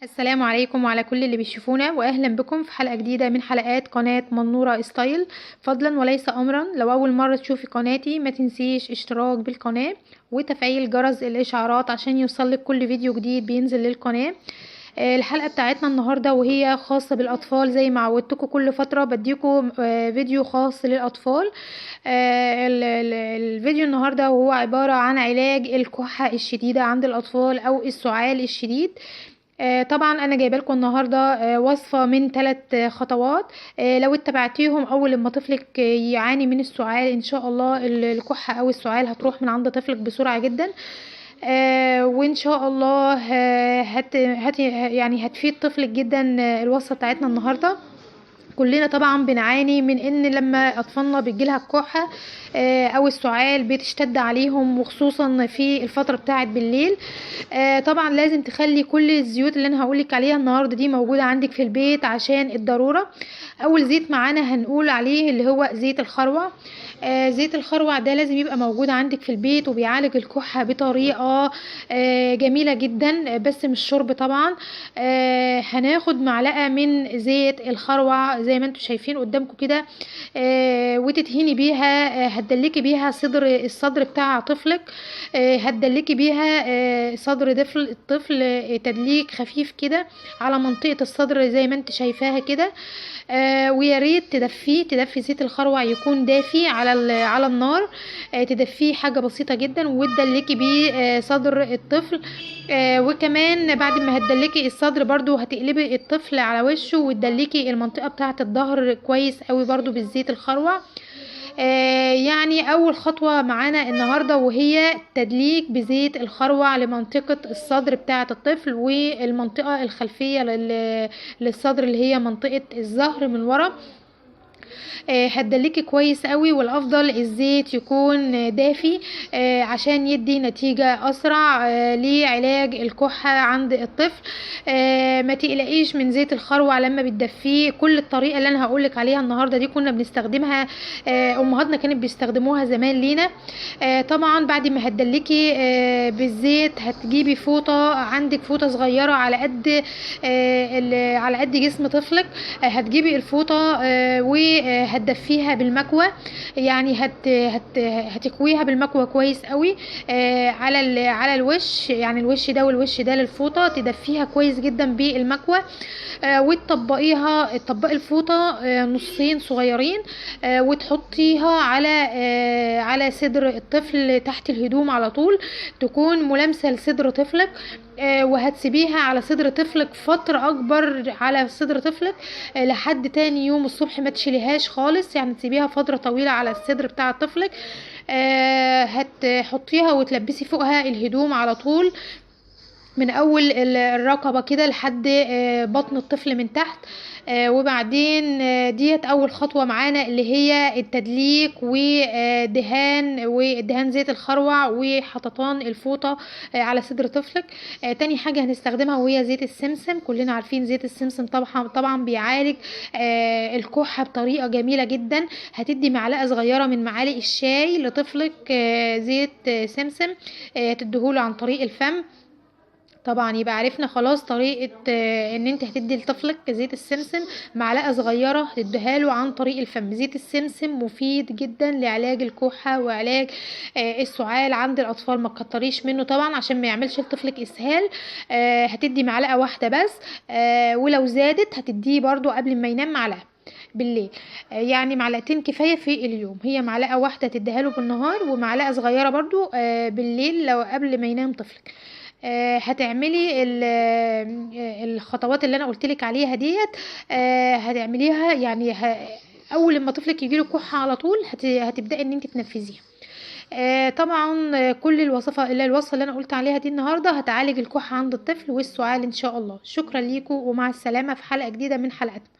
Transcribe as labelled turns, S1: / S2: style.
S1: السلام عليكم وعلى كل اللي بيشوفونا، واهلا بكم في حلقة جديدة من حلقات قناة منورة ستايل. فضلا وليس امرا، لو اول مرة تشوفي قناتي ما تنسيش اشتراك بالقناة وتفعيل جرس الاشعارات عشان يوصلك كل فيديو جديد بينزل للقناة. الحلقة بتاعتنا النهاردة وهي خاصة بالاطفال، زي ما عودتكم كل فترة بديكم فيديو خاص للاطفال. الفيديو النهاردة وهو عبارة عن علاج الكحة الشديدة عند الاطفال او السعال الشديد. طبعا انا جايبه لكم النهارده وصفه من 3 خطوات. لو اتبعتيهم اول لما طفلك يعاني من السعال ان شاء الله الكحه او السعال هتروح من عند طفلك بسرعه جدا. وان شاء الله يعني هتفيد طفلك جدا. الوصفه بتاعتنا النهارده كلنا طبعا بنعاني من ان لما اطفالنا بتجيلها الكحه او السعال بتشتد عليهم، وخصوصا في الفتره بتاعه بالليل. طبعا لازم تخلي كل الزيوت اللي انا هقولك عليها النهارده دي موجوده عندك في البيت عشان الضروره. اول زيت معانا هنقول عليه اللي هو زيت الخروع. زيت الخروع ده لازم يبقى موجود عندك في البيت، وبيعالج الكحة بطريقة جميلة جدا، بس مش شرب طبعا. هناخد معلقة من زيت الخروع زي ما انتم شايفين قدامكم كده، وتدهني بيها، هتدلكي بيها الصدر بتاع طفلك. هتدلكي بيها صدر الطفل تدليك خفيف كده على منطقة الصدر زي ما انت شايفاها كده. ويا ريت تدفي زيت الخروع يكون دافي على النار. تدفيه حاجه بسيطه جدا وتدلكي بيه صدر الطفل. وكمان بعد ما هتدلكي الصدر برضو هتقلبي الطفل على وشه وتدلكي المنطقه بتاعه الظهر كويس قوي برضو بالزيت الخروع. يعني اول خطوة معانا النهاردة وهي تدليك بزيت الخروع لمنطقة الصدر بتاعة الطفل والمنطقة الخلفية للصدر اللي هي منطقة الظهر من ورا. هتدلكي كويس قوي، والافضل الزيت يكون دافي عشان يدي نتيجة اسرع لعلاج الكحة عند الطفل. ما تقلقيش من زيت الخروع لما بتدفيه. كل الطريقة اللي انا هقولك عليها النهاردة دي كنا بنستخدمها، امهاتنا كانت بيستخدموها زمان لينا. طبعا بعد ما هتدلكي بالزيت هتجيبي فوطة عندك، فوطة صغيرة على قد جسم طفلك. هتجيبي الفوطة وهتدفيها بالمكوى، يعني هتكويها بالمكوى كويس قوي على الوش، يعني الوش ده والوش ده للفوطة تدفيها كويس جدا بالمكوى. تطبقي الفوطة نصين صغيرين، وتحطيها على صدر الطفل تحت الهدوم على طول، تكون ملامسة لصدر طفلك. وهتسيبيها على صدر طفلك فترة اكبر على صدر طفلك لحد تاني يوم الصبح، ما تشيليهاش خالص، يعني تسيبيها فترة طويلة على الصدر بتاع طفلك. هتحطيها وتلبسي فوقها الهدوم على طول من اول الرقبة كده لحد بطن الطفل من تحت. وبعدين ديت اول خطوة معانا اللي هي التدليك ودهان زيت الخروع وحططان الفوطة على صدر طفلك. تاني حاجة هنستخدمها وهي زيت السمسم. كلنا عارفين زيت السمسم طبعا بيعالج الكحة بطريقة جميلة جدا. هتدي معلقة صغيرة من معالق الشاي لطفلك زيت سمسم، تديهوله عن طريق الفم. طبعا يبقى عرفنا خلاص طريقة ان انت هتدي لطفلك زيت السمسم معلقة صغيرة هتديها له عن طريق الفم. زيت السمسم مفيد جدا لعلاج الكحة وعلاج السعال عند الاطفال. ما تكتريش منه طبعا عشان ما يعملش لطفلك اسهال. هتدي معلقة واحدة بس، ولو زادت هتديه برضو قبل ما ينام معلقة بالليل. يعني معلقتين كفاية في اليوم. هي معلقة واحدة تديها له بالنهار ومعلقة صغيرة برضو بالليل لو قبل ما ينام طفلك. هتعملي الخطوات اللي انا قلتلك عليها ديت. هتعمليها يعني اول لما طفلك يجيله كحة على طول هتبدأي ان انت تنفذيها. طبعا كل الوصفة اللي انا قلت عليها دي النهاردة هتعالج الكحة عند الطفل والسعال ان شاء الله. شكرا ليكم ومع السلامة في حلقة جديدة من حلقاتنا.